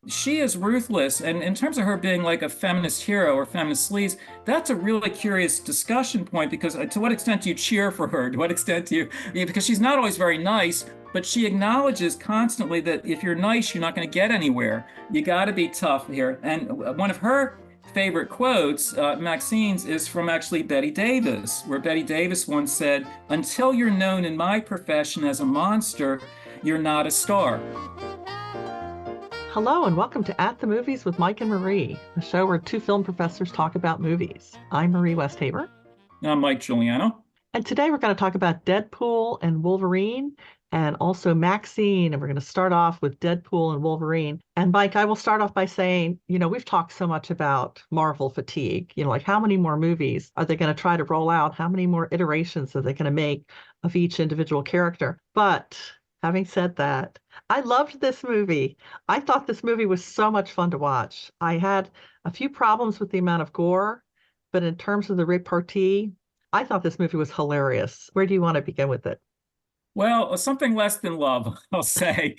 she is ruthless. And in terms of her being like a feminist hero or feminist sleaze, that's a really curious discussion point because to what extent do you cheer for her? To what extent do you, yeah, because she's not always very nice, but she acknowledges constantly that if you're nice, you're not going to get anywhere. You got to be tough here. And one of her favorite quotes, Maxine's, is from actually Betty Davis, where Betty Davis once said, "Until you're known in my profession as a monster, you're not a star." Hello and welcome to At the Movies with Mike and Marie, a show where two film professors talk about movies. I'm Marie Westhaver. I'm Mike Giuliano. And today we're going to talk about Deadpool and Wolverine and also Maxine. And we're going to start off with Deadpool and Wolverine. And Mike, I will start off by saying, we've talked so much about Marvel fatigue. Like how many more movies are they going to try to roll out? How many more iterations are they going to make of each individual character? But having said that, I loved this movie. I thought this movie was so much fun to watch. I had a few problems with the amount of gore, but in terms of the repartee, I thought this movie was hilarious. Where do you want to begin with it? Well, something less than love, I'll say.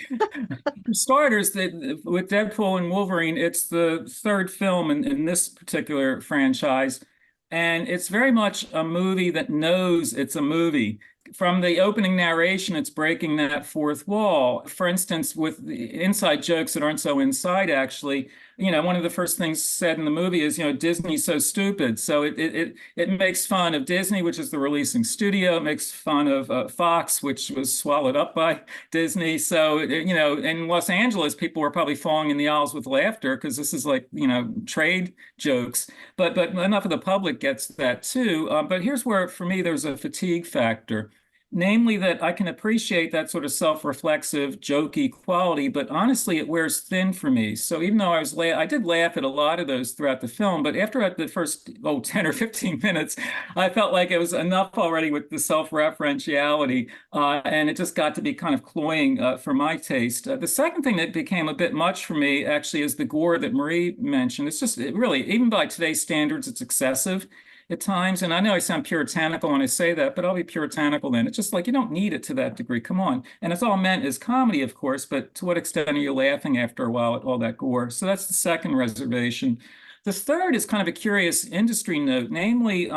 For starters, with Deadpool and Wolverine, it's the third film in this particular franchise, and it's very much a movie that knows it's a movie. From the opening narration, it's breaking that fourth wall. For instance, with the inside jokes that aren't so inside, actually, one of the first things said in the movie is, Disney's so stupid. So it makes fun of Disney, which is the releasing studio. It makes fun of Fox, which was swallowed up by Disney. So, in Los Angeles, people were probably falling in the aisles with laughter because this is like, trade jokes. But enough of the public gets that too. But here's where, for me, there's a fatigue factor. Namely, that I can appreciate that sort of self-reflexive, jokey quality, but honestly, it wears thin for me. So even though I did laugh at a lot of those throughout the film, but after the first 10 or 15 minutes, I felt like it was enough already with the self-referentiality, and it just got to be kind of cloying for my taste. The second thing that became a bit much for me actually is the gore that Marie mentioned. It's just really, even by today's standards, it's excessive at times. And I know I sound puritanical when I say that, but I'll be puritanical then. It's just like you don't need it to that degree. Come on. And it's all meant as comedy, of course, but to what extent are you laughing after a while at all that gore? So that's the second reservation. The third is kind of a curious industry note, namely,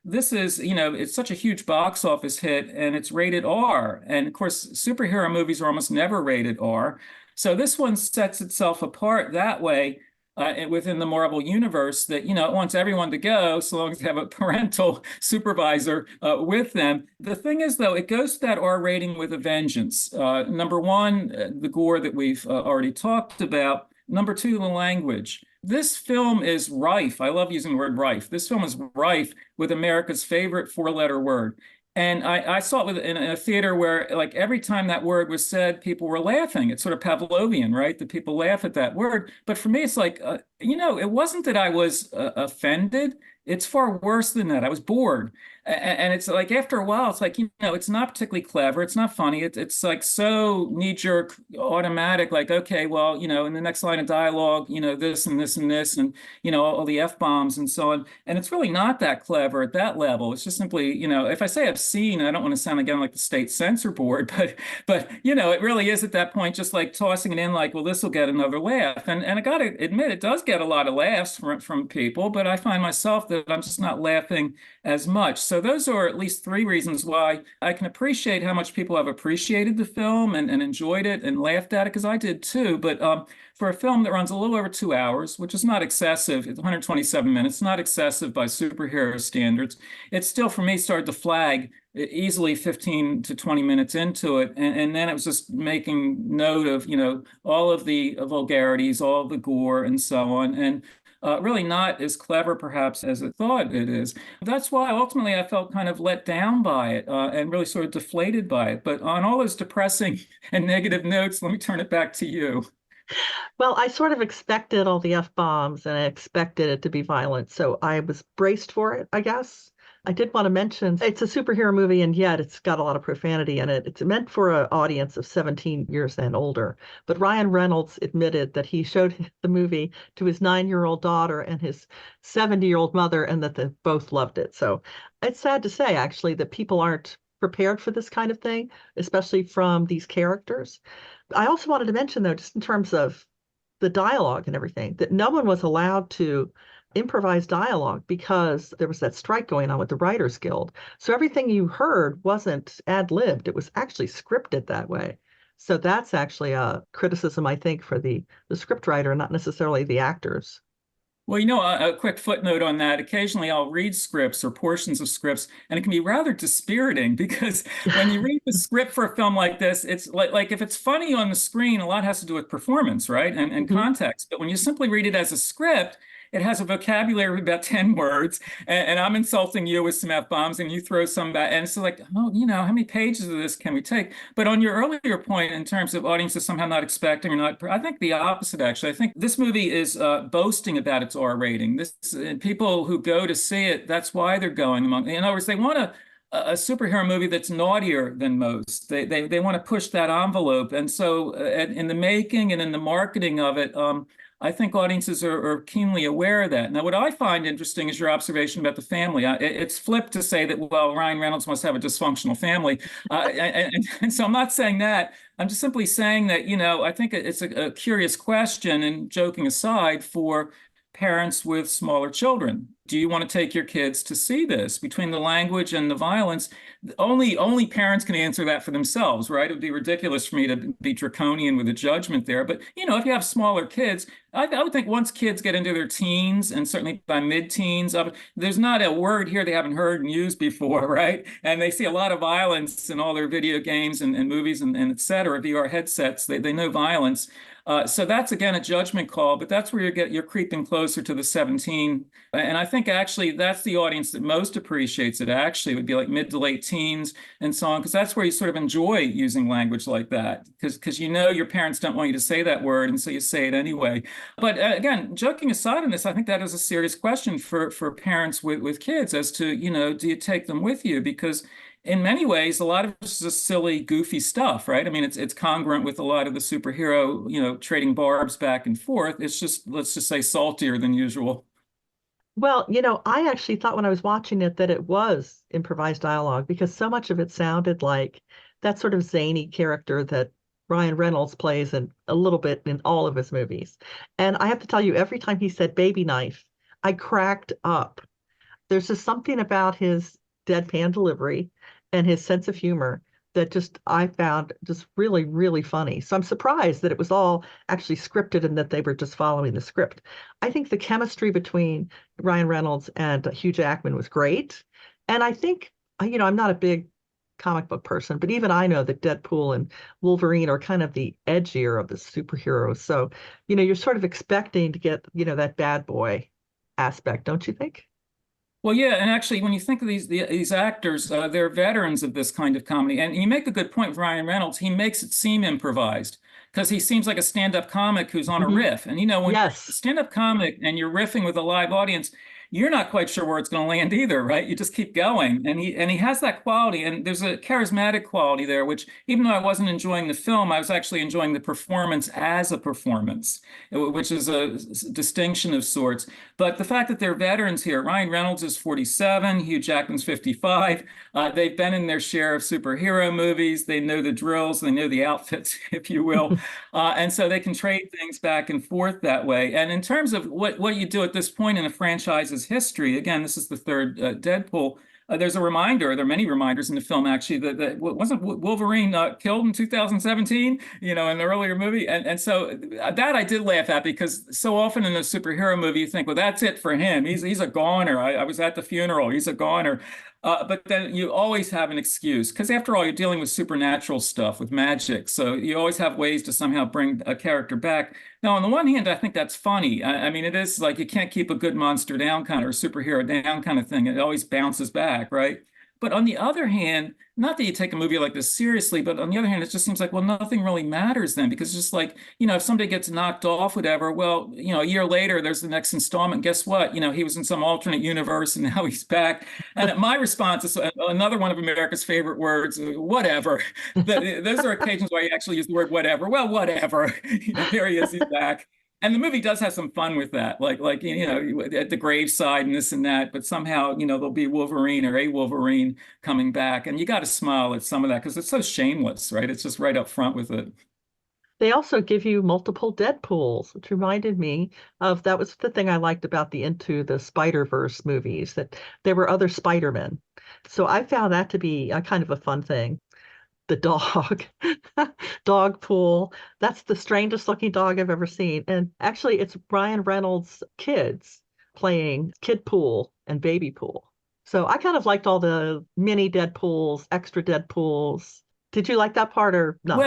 this is, it's such a huge box office hit and it's rated R. And of course, superhero movies are almost never rated R. So this one sets itself apart that way within the Marvel universe that, it wants everyone to go so long as they have a parental supervisor with them. The thing is, though, it goes to that R rating with a vengeance. Number one, the gore that we've already talked about. Number two, the language. This film is rife. I love using the word rife. This film is rife with America's favorite four-letter word. And I saw it in a theater where, like, every time that word was said, people were laughing. It's sort of Pavlovian, right? That people laugh at that word. But for me, it's like, it wasn't that I was offended. It's far worse than that. I was bored. And it's like, after a while, it's like, it's not particularly clever. It's not funny. It's like so knee-jerk, automatic, like, okay, well, in the next line of dialogue, this and this and this, and, all the F-bombs and so on. And it's really not that clever at that level. It's just simply, if I say obscene, I don't want to sound again like the state censor board, but it really is at that point just like tossing it in like, well, this will get another laugh. And I got to admit, it does get a lot of laughs from people, but I find myself that I'm just not laughing as much. So those are at least three reasons why I can appreciate how much people have appreciated the film and enjoyed it and laughed at it, because I did too. But for a film that runs a little over 2 hours, which is not excessive, it's 127 minutes, not excessive by superhero standards, it still, for me, started to flag easily 15 to 20 minutes into it. And then it was just making note of, all of the vulgarities, all of the gore and so on. And really not as clever, perhaps, as I thought it is. That's why ultimately I felt kind of let down by it and really sort of deflated by it. But on all those depressing and negative notes, let me turn it back to you. Well, I sort of expected all the F-bombs and I expected it to be violent. So I was braced for it, I guess. I did want to mention it's a superhero movie, and yet it's got a lot of profanity in it. It's meant for an audience of 17 years and older. But Ryan Reynolds admitted that he showed the movie to his 9-year-old daughter and his 70-year-old mother, and that they both loved it. So it's sad to say, actually, that people aren't prepared for this kind of thing, especially from these characters. I also wanted to mention, though, just in terms of the dialogue and everything, that no one was allowed to improvise dialogue because there was that strike going on with the Writers Guild. So everything you heard wasn't ad-libbed. It was actually scripted that way. So that's actually a criticism, I think, for the script writer, not necessarily the actors. Well, a quick footnote on that. Occasionally I'll read scripts or portions of scripts, and it can be rather dispiriting because when you read the script for a film like this, it's like if it's funny on the screen, a lot has to do with performance, right? And Mhm. context. But when you simply read it as a script, it has a vocabulary of about 10 words, and I'm insulting you with some F-bombs, and you throw some back. And it's like, oh, how many pages of this can we take? But on your earlier point, in terms of audiences somehow not expecting or not, I think the opposite, actually. I think this movie is boasting about its R rating. People who go to see it, that's why they're going among. In other words, they want a superhero movie that's naughtier than most. They want to push that envelope. And so in the making and in the marketing of it, I think audiences are keenly aware of that. Now, what I find interesting is your observation about the family. It's flipped to say that, well, Ryan Reynolds must have a dysfunctional family. And so I'm not saying that. I'm just simply saying that, I think it's a curious question, and joking aside, for parents with smaller children. Do you want to take your kids to see this? Between the language and the violence, only parents can answer that for themselves, right? It would be ridiculous for me to be draconian with a judgment there. But if you have smaller kids, I would think once kids get into their teens, and certainly by mid-teens, there's not a word here they haven't heard and used before, right? And they see a lot of violence in all their video games and movies and et cetera, VR headsets. They know violence. So that's again a judgment call, but that's where you're creeping closer to the 17. And I think actually that's the audience that most appreciates it. Actually, it would be like mid to late teens and so on, because that's where you sort of enjoy using language like that, because your parents don't want you to say that word, and so you say it anyway. But again, joking aside on this, I think that is a serious question for parents with kids as to, do you take them with you? Because in many ways, a lot of this is silly, goofy stuff, right? I mean, it's congruent with a lot of the superhero, trading barbs back and forth. It's just, let's just say, saltier than usual. Well, I actually thought when I was watching it that it was improvised dialogue because so much of it sounded like that sort of zany character that Ryan Reynolds plays in a little bit in all of his movies. And I have to tell you, every time he said baby knife, I cracked up. There's just something about his deadpan delivery and his sense of humor that just I found just really, really funny. So I'm surprised that it was all actually scripted and that they were just following the script. I think the chemistry between Ryan Reynolds and Hugh Jackman was great. And I think, I'm not a big comic book person, but even I know that Deadpool and Wolverine are kind of the edgier of the superheroes. So, you're sort of expecting to get, that bad boy aspect, don't you think? Well, yeah, and actually, when you think of these actors, they're veterans of this kind of comedy. And you make a good point with Ryan Reynolds. He makes it seem improvised because he seems like a stand-up comic who's on a Hmm. riff. And when you're a Yes. stand-up comic and you're riffing with a live audience, you're not quite sure where it's going to land either, right? You just keep going. And he has that quality, and there's a charismatic quality there, which even though I wasn't enjoying the film, I was actually enjoying the performance as a performance, which is a distinction of sorts. But the fact that they're veterans here, Ryan Reynolds is 47, Hugh Jackman's 55. They've been in their share of superhero movies. They know the drills, they know the outfits, if you will. And so they can trade things back and forth that way. And in terms of what you do at this point in a franchise's history, again, this is the third Deadpool. There's a reminder. There are many reminders in the film, actually, that wasn't Wolverine killed in 2017, in the earlier movie. And so that I did laugh at because so often in a superhero movie, you think, well, that's it for him. He's a goner. I was at the funeral. He's a goner. But then you always have an excuse because after all, you're dealing with supernatural stuff, with magic. So you always have ways to somehow bring a character back. Now, on the one hand, I think that's funny. I mean, it is like you can't keep a good monster down kind of or superhero down kind of thing. It always bounces back, right? But on the other hand, not that you take a movie like this seriously, but on the other hand, it just seems like, well, nothing really matters then because it's just like, if somebody gets knocked off, whatever, well, a year later, there's the next installment. Guess what? He was in some alternate universe and now he's back. And my response is another one of America's favorite words, whatever. Those are occasions where you actually use the word whatever. Well, whatever. Here he is, he's back. And the movie does have some fun with that, like at the graveside and this and that. But somehow, there'll be Wolverine or a Wolverine coming back, and you got to smile at some of that because it's so shameless, right? It's just right up front with it. They also give you multiple Deadpools, which reminded me of that was the thing I liked about the Into the Spider-Verse movies, that there were other Spider-Men. So I found that to be a kind of a fun thing. The dog, dog pool. That's the strangest looking dog I've ever seen. And actually, it's Ryan Reynolds' kids playing kid pool and baby pool. So I kind of liked all the mini Deadpools, extra Deadpools. Did you like that part or not?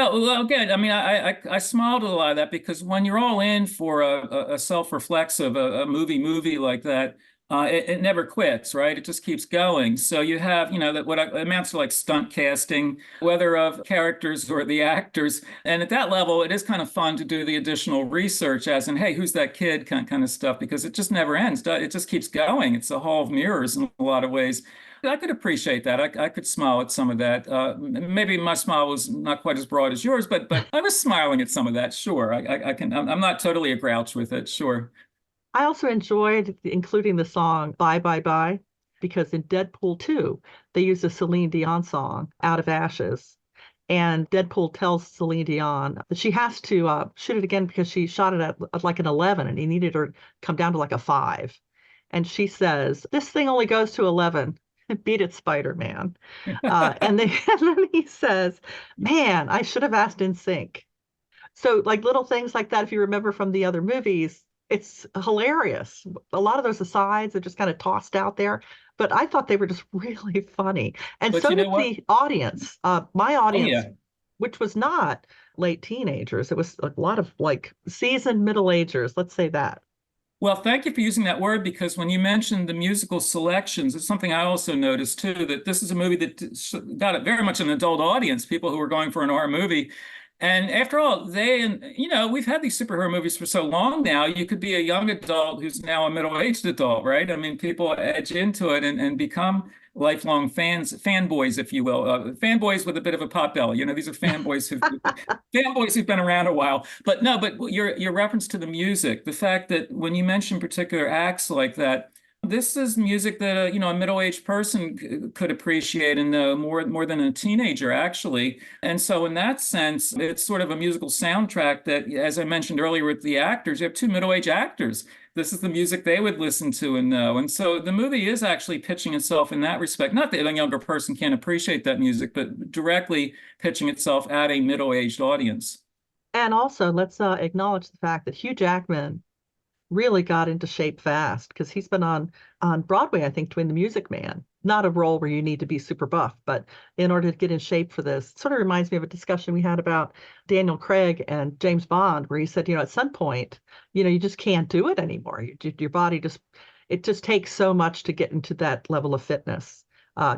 Again, I mean, I smiled at a lot of that because when you're all in for a self-reflexive, a movie like that, it never quits, right? It just keeps going. So you have, that what amounts to like stunt casting, whether of characters or the actors. And at that level, it is kind of fun to do the additional research, as in, hey, who's that kid kind of stuff, because it just never ends. It just keeps going. It's a hall of mirrors in a lot of ways. I could appreciate that. I could smile at some of that. Maybe my smile was not quite as broad as yours, but I was smiling at some of that. Sure, I can. I'm not totally a grouch with it. Sure. I also enjoyed including the song Bye Bye Bye because in Deadpool 2, they use a Celine Dion song, Out of Ashes. And Deadpool tells Celine Dion that she has to shoot it again because she shot it at like an 11 and he needed her to come down to like a 5. And she says, "This thing only goes to 11. Beat it, Spider-Man." And then he says, "Man, I should have asked in sync." So, like little things like that, if you remember from the other movies, it's hilarious. A lot of those asides are just kind of tossed out there, but I thought they were just really funny. And But so you know did what? the audience. My Oh audience, yeah. which was not late teenagers, it was a lot of like seasoned middle agers, let's say that. Well, thank you for using that word because when you mentioned the musical selections, it's something I also noticed too, that this is a movie that got it very much an adult audience, people who were going for an horror movie. And after all, we've had these superhero movies for so long now. You could be a young adult who's now a middle-aged adult, right? I mean, people edge into it and become lifelong fanboys, if you will, fanboys with a bit of a pot belly. These are fanboys who've been around a while. But no, but your reference to the music, the fact that when you mention particular acts like that, this is music that a middle-aged person could appreciate and know more than a teenager, actually. And so, in that sense, it's sort of a musical soundtrack that, as I mentioned earlier, with the actors, you have two middle-aged actors. This is the music they would listen to and know. And so, the movie is actually pitching itself in that respect. Not that a younger person can't appreciate that music, but directly pitching itself at a middle-aged audience. And also, let's acknowledge the fact that Hugh Jackman really got into shape fast because he's been on Broadway, I think, doing The Music Man. Not a role where you need to be super buff, but in order to get in shape for this, sort of reminds me of a discussion we had about Daniel Craig and James Bond, where he said, at some point, you just can't do it anymore. Your body it just takes so much to get into that level of fitness.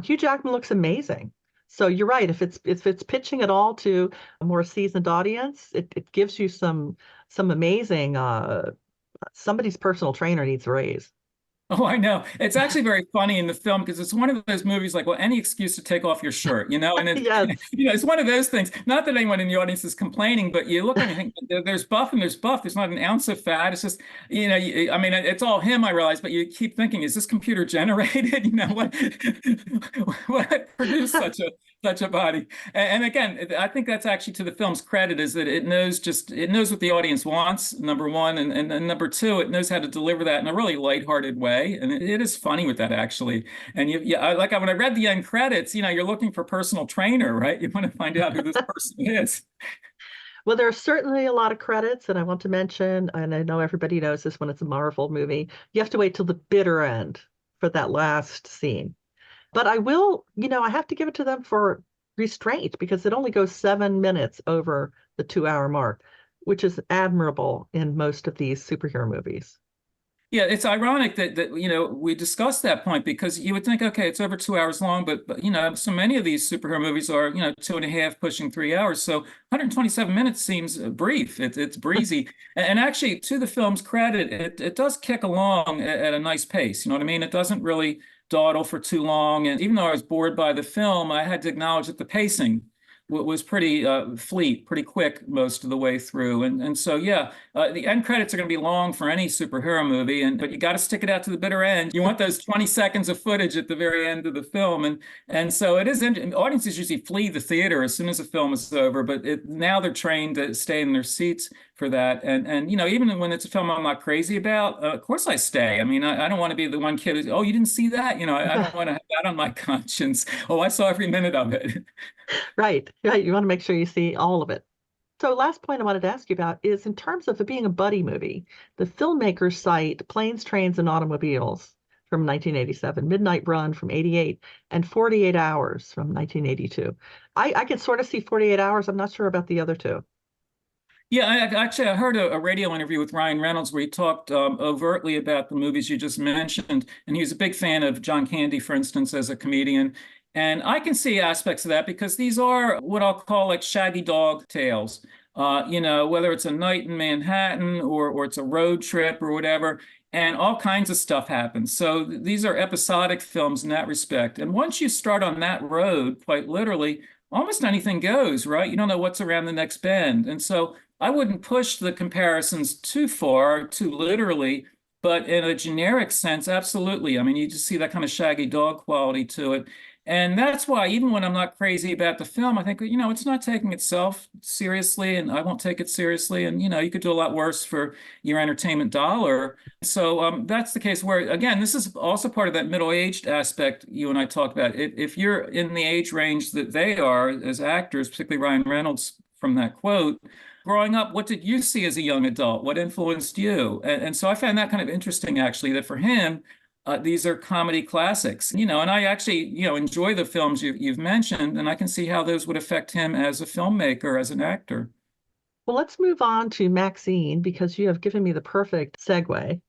Hugh Jackman looks amazing. So you're right. If it's pitching at all to a more seasoned audience, it gives you some amazing somebody's personal trainer needs a raise. Oh, I know. It's actually very funny in the film because it's one of those movies like, well, any excuse to take off your shirt, and Yes. it's one of those things. Not that anyone in the audience is complaining, but you look and you think there's buff and there's buff. There's not an ounce of fat. It's just, I mean, it's all him, I realize, but you keep thinking, is this computer generated? What produced such a body? And again, I think that's actually to the film's credit is that it knows what the audience wants, number one, and number two, it knows how to deliver that in a really lighthearted way, and it is funny with that actually. And when I read the end credits, you're looking for personal trainer, right? You want to find out who this person is. Well, there are certainly a lot of credits, and I want to mention, and I know everybody knows this when it's a Marvel movie, you have to wait till the bitter end for that last scene. But I have to give it to them for restraint because it only goes 7 minutes over the 2 hour mark, which is admirable in most of these superhero movies. Yeah, it's ironic that we discussed that point because you would think, okay, it's over 2 hours long, but so many of these superhero movies are 2.5 pushing 3 hours. So 127 minutes seems brief. It's breezy, and actually, to the film's credit, it does kick along at a nice pace. You know what I mean? It doesn't really dawdle for too long. And even though I was bored by the film, I had to acknowledge that the pacing was pretty fleet, pretty quick most of the way through. And so yeah, the end credits are going to be long for any superhero movie, and but you got to stick it out to the bitter end. You want those 20 seconds of footage at the very end of the film, and so it is. Audiences usually flee the theater as soon as the film is over, but now they're trained to stay in their seats for that. And even when it's a film I'm not crazy about, of course I stay. I mean, I don't want to be the one kid who's, oh, you didn't see that? I don't want to have that on my conscience. Oh, I saw every minute of it. Right, right. You want to make sure you see all of it. So, last point I wanted to ask you about is in terms of it being a buddy movie, the filmmakers cite Planes, Trains, and Automobiles from 1987, Midnight Run from 88, and 48 Hours from 1982. I can sort of see 48 Hours. I'm not sure about the other two. Yeah, I heard a radio interview with Ryan Reynolds where he talked overtly about the movies you just mentioned, and he was a big fan of John Candy, for instance, as a comedian. And I can see aspects of that because these are what I'll call like shaggy dog tales. Whether it's a night in Manhattan or it's a road trip or whatever, and all kinds of stuff happens. So these are episodic films in that respect. And once you start on that road, quite literally, almost anything goes, right? You don't know what's around the next bend. And so I wouldn't push the comparisons too far, too literally, but in a generic sense, absolutely. I mean, you just see that kind of shaggy dog quality to it. And that's why, even when I'm not crazy about the film, I think, it's not taking itself seriously, and I won't take it seriously. And, you could do a lot worse for your entertainment dollar. So that's the case where, again, this is also part of that middle-aged aspect you and I talked about. If you're in the age range that they are as actors, particularly Ryan Reynolds from that quote, growing up, what did you see as a young adult? What influenced you? And so I found that kind of interesting, actually, that for him, these are comedy classics, and I actually, enjoy the films you've mentioned, and I can see how those would affect him as a filmmaker, as an actor. Well, let's move on to Maxine because you have given me the perfect segue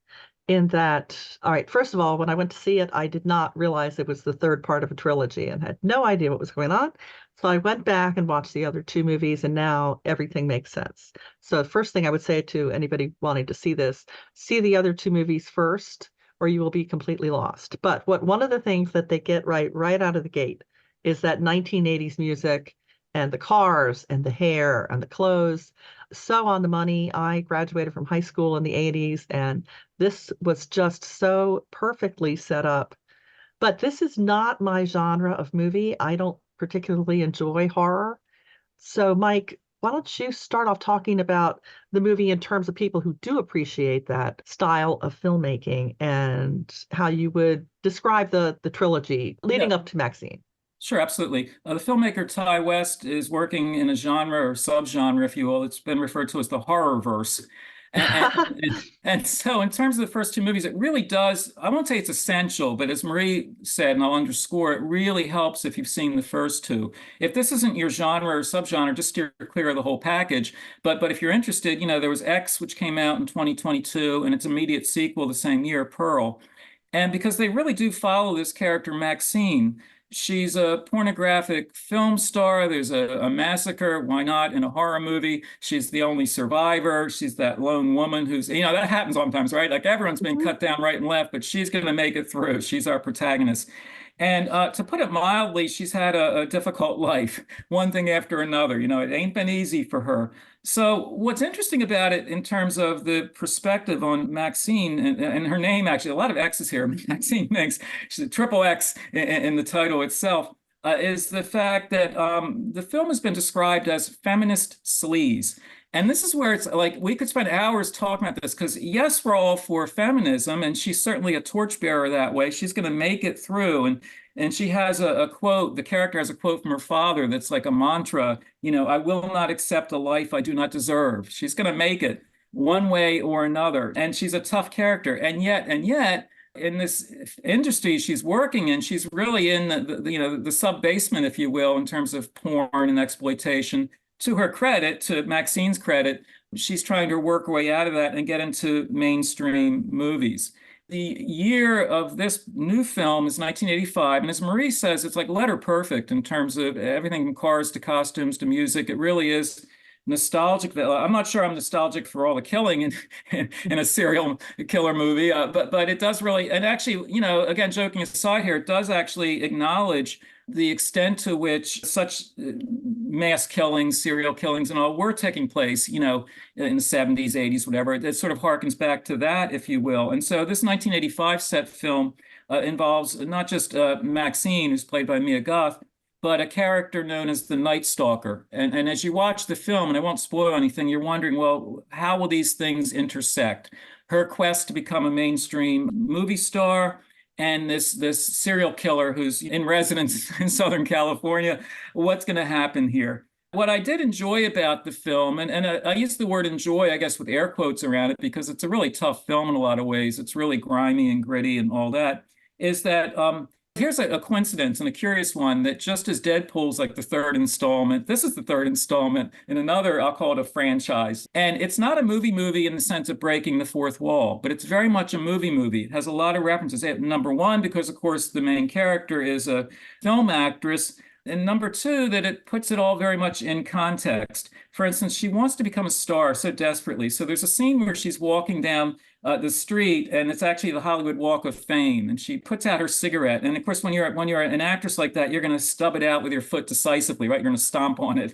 in that, all right, first of all, when I went to see it, I did not realize it was the third part of a trilogy and had no idea what was going on. So I went back and watched the other two movies, and now everything makes sense. So the first thing I would say to anybody wanting to see this, see the other two movies first, or you will be completely lost. But one of the things that they get right out of the gate is that 1980s music and the cars and the hair and the clothes. So on the money. I graduated from high school in the 80s, and this was just so perfectly set up. But this is not my genre of movie. I don't particularly enjoy horror. So, Mike, why don't you start off talking about the movie in terms of people who do appreciate that style of filmmaking and how you would describe the trilogy leading Yeah. up to Maxine? Sure, absolutely. The filmmaker Ty West is working in a genre or subgenre, if you will. It's been referred to as the horror verse. And so, in terms of the first two movies, it really does. I won't say it's essential, but as Marie said, and I'll underscore, it really helps if you've seen the first two. If this isn't your genre or subgenre, just steer clear of the whole package. But if you're interested, there was X, which came out in 2022, and its immediate sequel the same year, Pearl. And because they really do follow this character, Maxine. She's a pornographic film star. There's a massacre. Why not in a horror movie? She's the only survivor. She's that lone woman who's, that happens sometimes, right? Like everyone's been cut down right and left, but she's going to make it through. She's our protagonist. And to put it mildly, she's had a difficult life, one thing after another. It ain't been easy for her. So what's interesting about it in terms of the perspective on Maxine and her name, actually, a lot of X's here, Maxine Minx, she's a triple X in the title itself, is the fact that the film has been described as feminist sleaze. And this is where it's like we could spend hours talking about this because, yes, we're all for feminism, and she's certainly a torchbearer that way. She's going to make it through. And she has a quote, the character has a quote from her father that's like a mantra, I will not accept a life I do not deserve. She's going to make it one way or another. And she's a tough character. And yet, in this industry she's working in, she's really in the sub basement, if you will, in terms of porn and exploitation. To her credit, to Maxine's credit, she's trying to work her way out of that and get into mainstream movies. The year of this new film is 1985, and as Marie says, it's like letter perfect in terms of everything from cars to costumes to music. It really is nostalgic. I'm not sure I'm nostalgic for all the killing in a serial killer movie, but it does really, and actually, again, joking aside here, it does actually acknowledge the extent to which such mass killings, serial killings, and all were taking place, in the 70s, 80s, whatever. It sort of harkens back to that, if you will. And so this 1985 set film involves not just Maxine, who's played by Mia Goth, but a character known as the Night Stalker. And as you watch the film, and I won't spoil anything, you're wondering, well, how will these things intersect? Her quest to become a mainstream movie star, and this serial killer who's in residence in Southern California. What's going to happen here? What I did enjoy about the film, and I use the word enjoy, I guess, with air quotes around it, because it's a really tough film in a lot of ways. It's really grimy and gritty and all that, is that here's a coincidence and a curious one, that just as Deadpool's like the third installment, this is the third installment in another, I'll call it a franchise. And it's not a movie in the sense of breaking the fourth wall, but it's very much a movie. It has a lot of references. Number one, because of course the main character is a film actress. And number two, that it puts it all very much in context. For instance, she wants to become a star so desperately. So there's a scene where she's walking down the street, and it's actually the Hollywood Walk of Fame, and she puts out her cigarette. And of course, when you're an actress like that, you're going to stub it out with your foot decisively, right? You're going to stomp on it.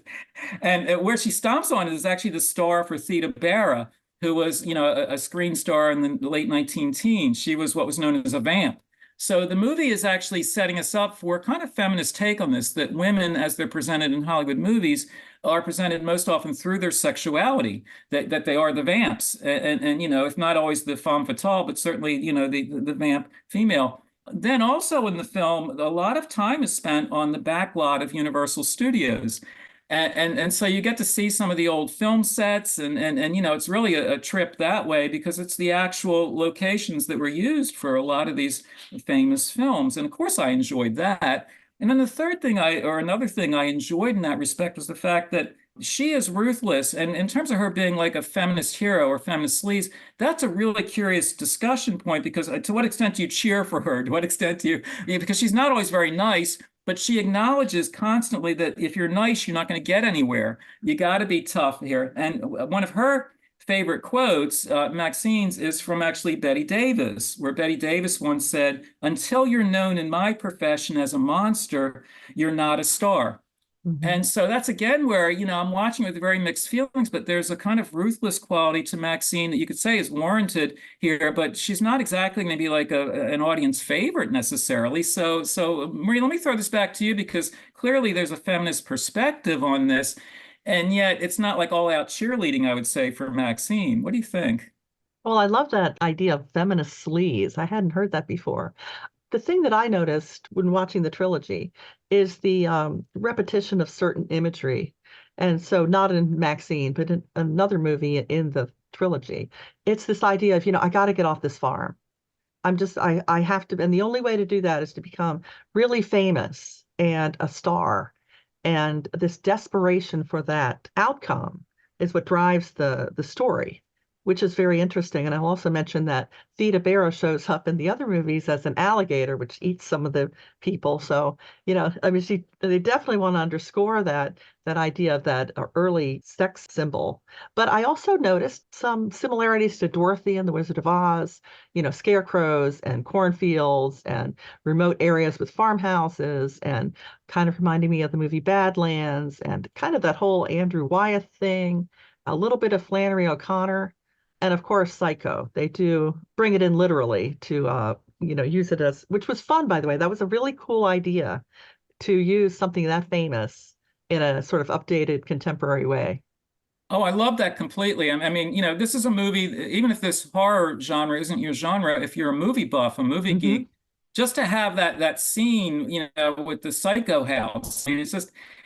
And where she stomps on it is actually the star for Theda Bara, who was, a screen star in the late 19 teens. She was what was known as a vamp. So the movie is actually setting us up for a kind of feminist take on this, that women, as they're presented in Hollywood movies, are presented most often through their sexuality, that they are the vamps. And if not always the femme fatale, but certainly, the vamp female. Then also in the film, a lot of time is spent on the backlot of Universal Studios. And so you get to see some of the old film sets, and it's really a trip that way, because it's the actual locations that were used for a lot of these famous films. And of course I enjoyed that. And then another thing I enjoyed in that respect was the fact that she is ruthless. And in terms of her being like a feminist hero or feminist sleaze, that's a really curious discussion point, because to what extent do you cheer for her? To what extent do you, because she's not always very nice, but she acknowledges constantly that if you're nice, you're not going to get anywhere. You got to be tough here. And one of her favorite quotes, Maxine's, is from actually Betty Davis, where Betty Davis once said, "Until you're known in my profession as a monster, you're not a star." And so that's again where, I'm watching with very mixed feelings, but there's a kind of ruthless quality to Maxine that you could say is warranted here, but she's not exactly maybe like an audience favorite necessarily. So Marie, let me throw this back to you, because clearly there's a feminist perspective on this, and yet it's not like all out cheerleading, I would say, for Maxine. What do you think? Well, I love that idea of feminist sleaze. I hadn't heard that before. The thing that I noticed when watching the trilogy is the repetition of certain imagery. And so not in Maxine, but in another movie in the trilogy, it's this idea of, I got to get off this farm. I have to, and the only way to do that is to become really famous and a star. And this desperation for that outcome is what drives the story, which is very interesting. And I'll also mention that Theda Bara shows up in the other movies as an alligator, which eats some of the people. So, they definitely want to underscore that idea of that early sex symbol. But I also noticed some similarities to Dorothy and the Wizard of Oz, scarecrows and cornfields and remote areas with farmhouses, and kind of reminding me of the movie Badlands, and kind of that whole Andrew Wyeth thing, a little bit of Flannery O'Connor. And of course, Psycho. They do bring it in literally to, use it as, which was fun, by the way. That was a really cool idea, to use something that famous in a sort of updated contemporary way. Oh, I love that completely. I mean, this is a movie, even if this horror genre isn't your genre, if you're a movie buff, a movie geek, just to have that scene, with the Psycho house, I mean,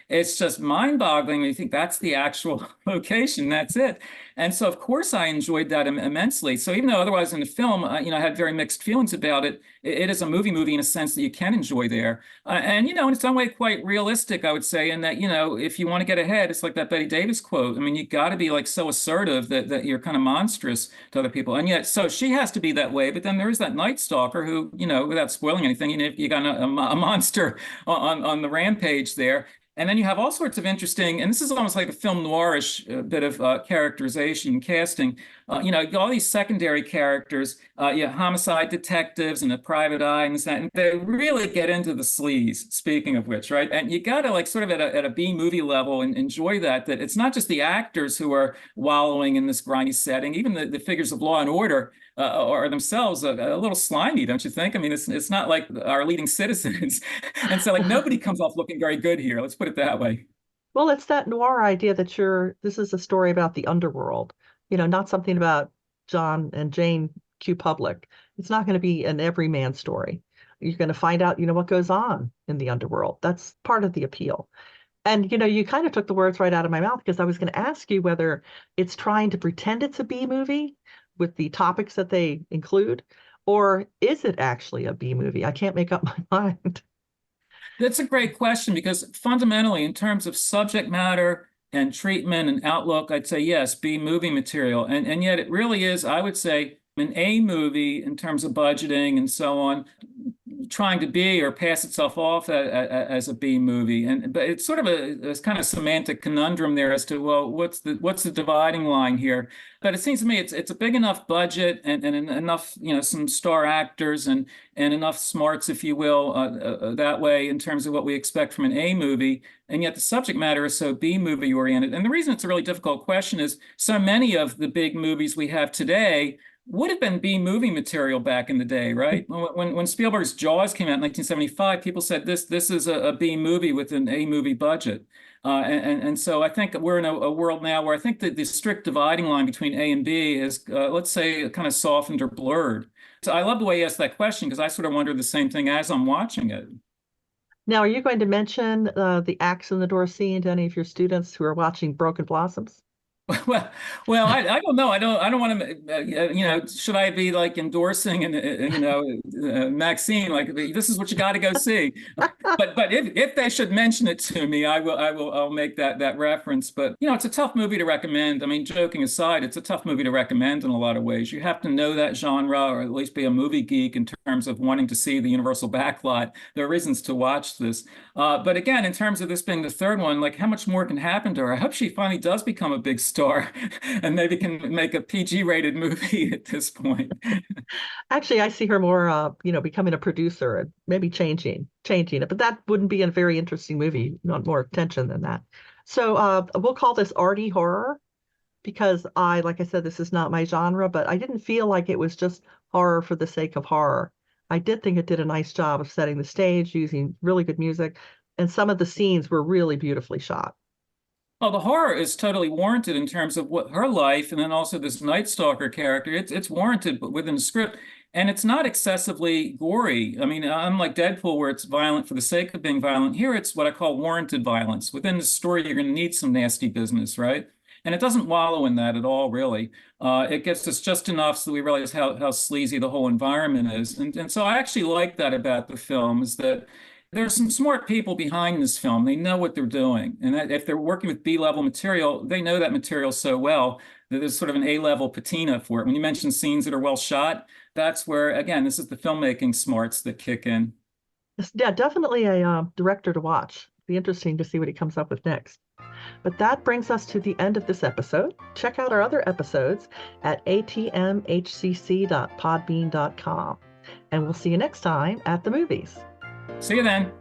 it's just mind-boggling when you think that's the actual location. That's it. And so, of course, I enjoyed that immensely. So even though otherwise in the film, I had very mixed feelings about it, it is a movie in a sense that you can enjoy there. And, in some way, quite realistic, I would say, in that, if you want to get ahead, it's like that Betty Davis quote. I mean, you got to be like so assertive that you're kind of monstrous to other people. And yet, so she has to be that way. But then there is that Night Stalker who, without spoiling anything, you got a monster on the rampage there. And then you have all sorts of interesting, and this is almost like a film noirish bit of characterization, casting. all these secondary characters, homicide detectives and a private eye and this, that, and they really get into the sleaze, speaking of which, right? And you got to like sort of at a B movie level and enjoy that it's not just the actors who are wallowing in this grimy setting, even the figures of law and order are themselves a little slimy, don't you think? I mean, it's not like our leading citizens. And so like nobody comes off looking very good here. Let's put it that way. Well, it's that noir idea that this is a story about the underworld, not something about John and Jane Q. Public. It's not going to be an everyman story. You're going to find out, what goes on in the underworld. That's part of the appeal. And, you kind of took the words right out of my mouth because I was going to ask you whether it's trying to pretend it's a B movie with the topics that they include, or is it actually a B movie? I can't make up my mind. That's a great question because fundamentally, in terms of subject matter and treatment and outlook, I'd say yes, B movie material. And yet it really is, I would say, an A movie in terms of budgeting and so on, trying to be or pass itself off as a B movie. But it's sort of a kind of semantic conundrum there as to, well, what's the dividing line here? But it seems to me it's a big enough budget and enough, some star actors and enough smarts, if you will, that way in terms of what we expect from an A movie. And yet the subject matter is so B movie oriented. And the reason it's a really difficult question is so many of the big movies we have today would have been B movie material back in the day, right? When Spielberg's Jaws came out in 1975, people said this is a B movie with an A movie budget. And so I think we're in a world now where I think that the strict dividing line between A and B is, let's say, kind of softened or blurred. So I love the way you asked that question because I sort of wonder the same thing as I'm watching it. Now, are you going to mention the axe in the door scene to any of your students who are watching Broken Blossoms? Well, I don't know. I don't want to, should I be like endorsing and, Maxine, like this is what you got to go see. But if they should mention it to me, I'll make that reference. But, it's a tough movie to recommend. I mean, joking aside, it's a tough movie to recommend in a lot of ways. You have to know that genre or at least be a movie geek in terms of wanting to see the universal backlot. There are reasons to watch this. But again, in terms of this being the third one, like how much more can happen to her? I hope she finally does become a big star and maybe can make a PG rated movie at this point. Actually, I see her more, becoming a producer and maybe changing it, but that wouldn't be a very interesting movie. You want more attention than that. So we'll call this arty horror because like I said, this is not my genre, but I didn't feel like it was just horror for the sake of horror. I did think it did a nice job of setting the stage using really good music, and some of the scenes were really beautifully shot. Well, the horror is totally warranted in terms of what her life, and then also this Night Stalker character. It's warranted, but within the script, and it's not excessively gory. I mean, unlike Deadpool, where it's violent for the sake of being violent, here it's what I call warranted violence. Within the story, you're going to need some nasty business, right? And it doesn't wallow in that at all, really. It gets us just enough so we realize how sleazy the whole environment is. And so I actually like that about the film is that there's some smart people behind this film. They know what they're doing. And that if they're working with B-level material, they know that material so well that there's sort of an A-level patina for it. When you mention scenes that are well shot, that's where, again, this is the filmmaking smarts that kick in. Yeah, definitely a director to watch. Be interesting to see what he comes up with next. But that brings us to the end of this episode. Check out our other episodes at atmhcc.podbean.com. And we'll see you next time at the movies. See you then.